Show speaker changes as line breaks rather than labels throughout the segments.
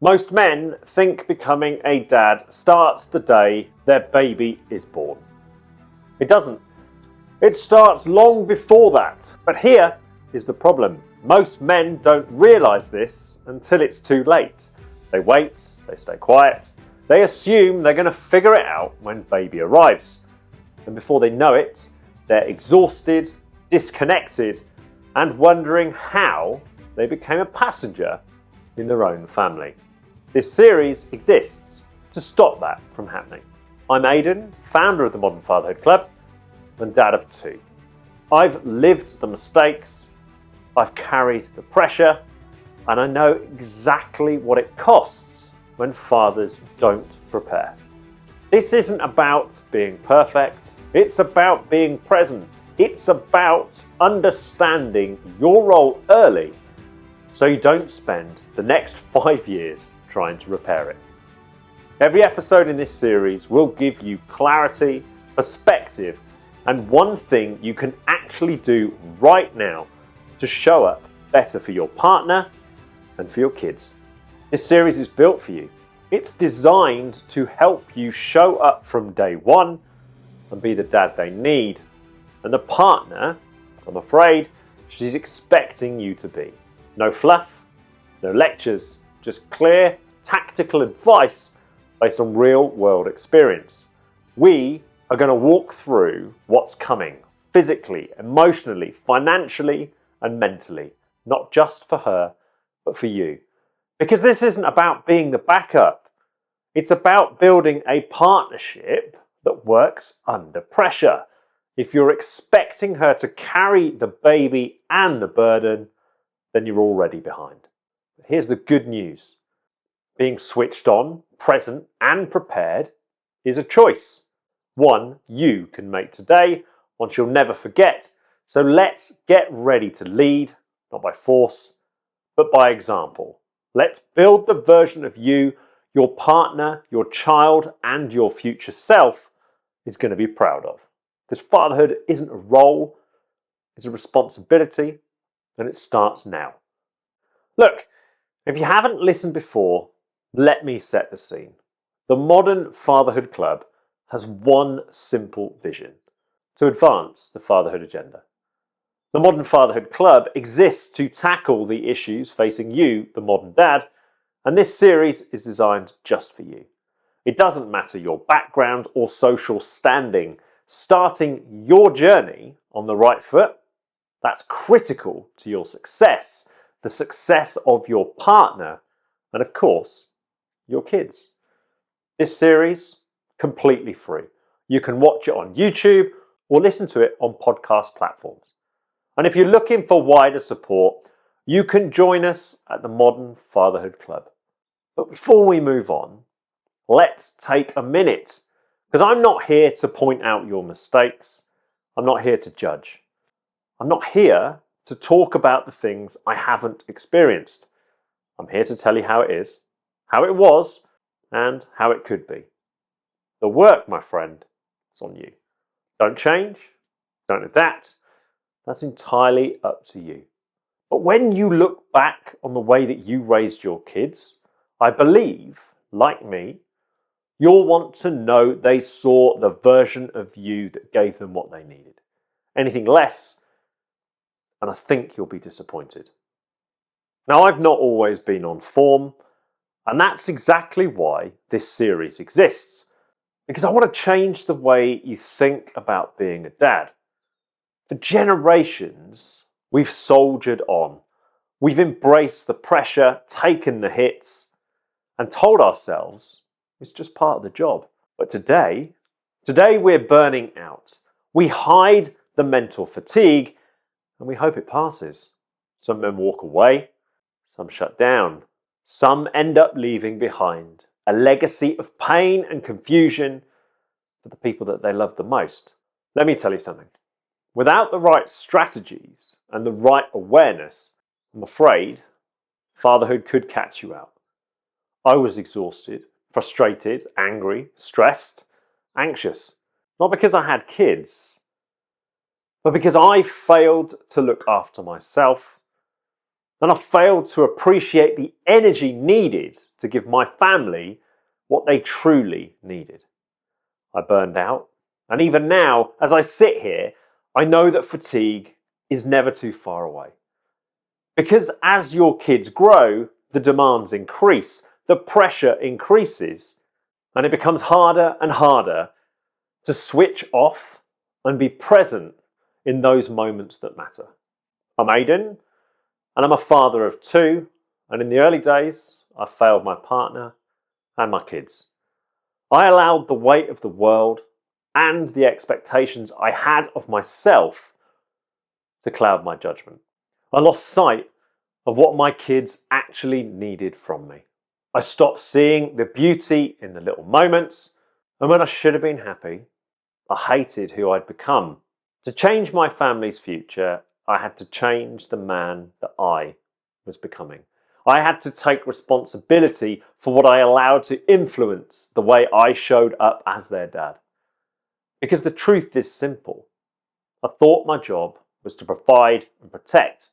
Most men think becoming a dad starts the day their baby is born. It doesn't. It starts long before that. But here is the problem. Most men don't realise this until it's too late. They wait, they stay quiet, they assume they're going to figure it out when baby arrives. And before they know it, they're exhausted, disconnected, and wondering how they became a passenger in their own family. This series exists to stop that from happening. I'm Aidan, founder of the Modern Fatherhood Club and dad of two. I've lived the mistakes, I've carried the pressure, and I know exactly what it costs when fathers don't prepare. This isn't about being perfect, it's about being present. It's about understanding your role early so you don't spend the next 5 years trying to repair it. Every episode in this series will give you clarity, perspective, and one thing you can actually do right now to show up better for your partner and for your kids. This series is built for you. It's designed to help you show up from day one and be the dad they need, and the partner, I'm afraid, she's expecting you to be. No fluff, no lectures, just clear, tactical advice based on real-world experience. We are going to walk through what's coming, physically, emotionally, financially, and mentally, not just for her, but for you. Because this isn't about being the backup. It's about building a partnership that works under pressure. If you're expecting her to carry the baby and the burden, then you're already behind. But here's the good news. Being switched on, present, and prepared is a choice. One you can make today, one you'll never forget. So let's get ready to lead, not by force, but by example. Let's build the version of you, your partner, your child, and your future self is going to be proud of. Because fatherhood isn't a role, it's a responsibility, and it starts now. Look, if you haven't listened before, let me set the scene. The Modern Fatherhood Club has one simple vision: to advance the fatherhood agenda. The Modern Fatherhood Club exists to tackle the issues facing you, the modern dad, and this series is designed just for you. It doesn't matter your background or social standing. Starting your journey on the right foot, that's critical to your success, the success of your partner, and of course, your kids. This series, completely free. You can watch it on YouTube or listen to it on podcast platforms. And if you're looking for wider support, you can join us at the Modern Fatherhood Club. But before we move on, let's take a minute. Because I'm not here to point out your mistakes. I'm not here to judge. I'm not here to talk about the things I haven't experienced. I'm here to tell you how it is, how it was, and how it could be. The work, my friend, is on you. Don't change, don't adapt. That's entirely up to you. But when you look back on the way that you raised your kids, I believe, like me, you'll want to know they saw the version of you that gave them what they needed. Anything less, and I think you'll be disappointed. Now, I've not always been on form, and that's exactly why this series exists. Because I want to change the way you think about being a dad. For generations, we've soldiered on. We've embraced the pressure, taken the hits, and told ourselves it's just part of the job. But today we're burning out. We hide the mental fatigue and we hope it passes. Some men walk away, some shut down. Some end up leaving behind a legacy of pain and confusion for the people that they love the most. Let me tell you something. Without the right strategies and the right awareness, I'm afraid fatherhood could catch you out. I was exhausted, frustrated, angry, stressed, anxious. Not because I had kids, but because I failed to look after myself, And I failed to appreciate the energy needed to give my family what they truly needed. I burned out. And even now, as I sit here, I know that fatigue is never too far away. Because as your kids grow, the demands increase, the pressure increases, and it becomes harder and harder to switch off and be present in those moments that matter. I'm Aidan, and I'm a father of two, and in the early days, I failed my partner and my kids. I allowed the weight of the world and the expectations I had of myself to cloud my judgment. I lost sight of what my kids actually needed from me. I stopped seeing the beauty in the little moments, and when I should have been happy, I hated who I'd become. To change my family's future, I had to change the man that I was becoming. I had to take responsibility for what I allowed to influence the way I showed up as their dad. Because the truth is simple. I thought my job was to provide and protect,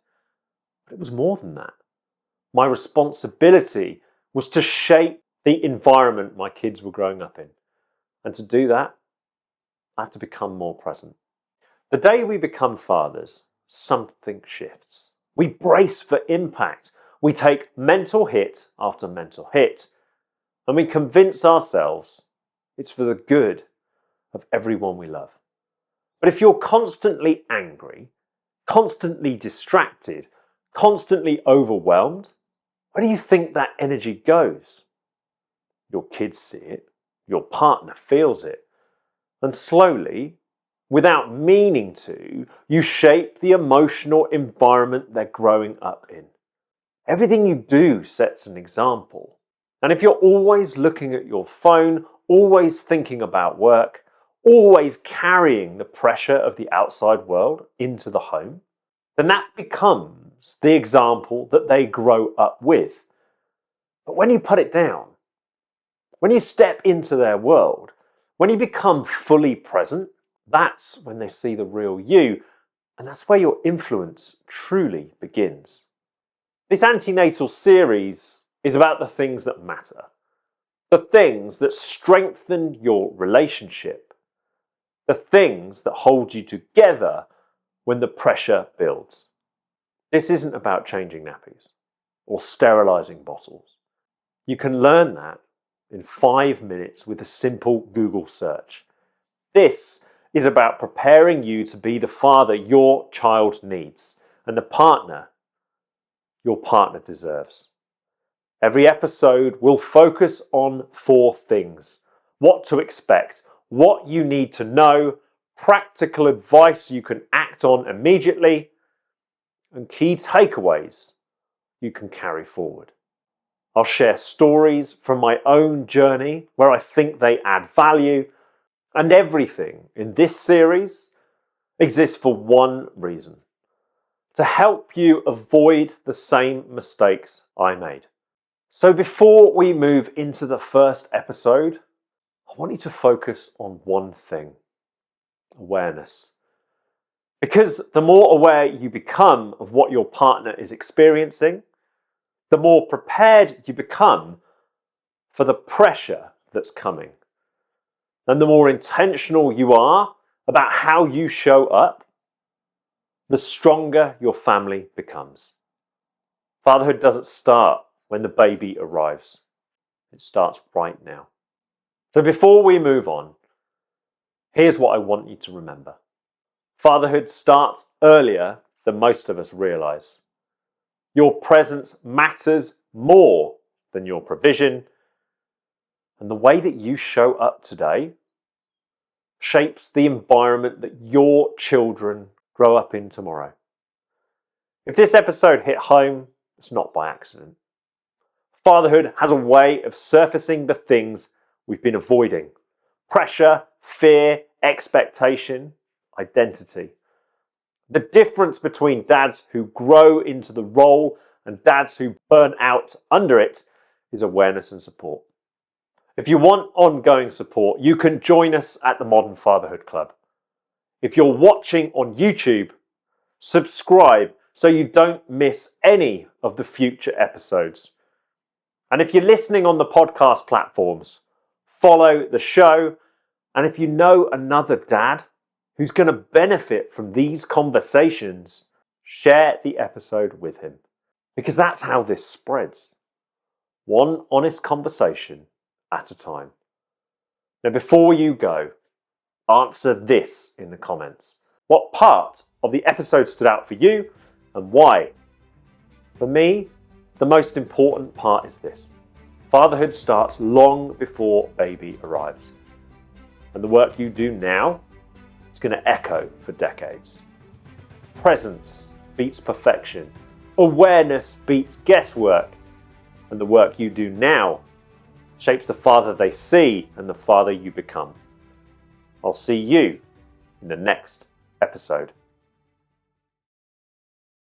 but it was more than that. My responsibility was to shape the environment my kids were growing up in. And to do that, I had to become more present. The day we become fathers, something shifts. We brace for impact. We take mental hit after mental hit, and we convince ourselves it's for the good of everyone we love. But if you're constantly angry, constantly distracted, constantly overwhelmed, where do you think that energy goes? Your kids see it, your partner feels it, and slowly, without meaning to, you shape the emotional environment they're growing up in. Everything you do sets an example. And if you're always looking at your phone, always thinking about work, always carrying the pressure of the outside world into the home, then that becomes the example that they grow up with. But when you put it down, when you step into their world, when you become fully present, that's when they see the real you, and that's where your influence truly begins. This antenatal series is about the things that matter, the things that strengthen your relationship, the things that hold you together when the pressure builds. This isn't about changing nappies or sterilising bottles. You can learn that in 5 minutes with a simple Google search. This is about preparing you to be the father your child needs and the partner your partner deserves. Every episode will focus on 4 things: what to expect, what you need to know, practical advice you can act on immediately, and key takeaways you can carry forward. I'll share stories from my own journey where I think they add value, and everything in this series exists for one reason: to help you avoid the same mistakes I made. So before we move into the first episode, I want you to focus on one thing: awareness. Because the more aware you become of what your partner is experiencing, the more prepared you become for the pressure that's coming. And the more intentional you are about how you show up, the stronger your family becomes. Fatherhood doesn't start when the baby arrives. It starts right now. So before we move on, here's what I want you to remember. Fatherhood starts earlier than most of us realise. Your presence matters more than your provision, and the way that you show up today shapes the environment that your children grow up in tomorrow. If this episode hit home, it's not by accident. Fatherhood has a way of surfacing the things we've been avoiding: pressure, fear, expectation, identity. The difference between dads who grow into the role and dads who burn out under it is awareness and support. If you want ongoing support, you can join us at the Modern Fatherhood Club. If you're watching on YouTube, subscribe so you don't miss any of the future episodes. And if you're listening on the podcast platforms, follow the show. And if you know another dad who's going to benefit from these conversations, share the episode with him. Because that's how this spreads. One honest conversation at a time. Now, before you go, answer this in the comments. What part of the episode stood out for you and why? For me, the most important part is this. Fatherhood starts long before baby arrives. And the work you do now is going to echo for decades. Presence beats perfection. Awareness beats guesswork. And the work you do now shapes the father they see and the father you become. I'll see you in the next episode.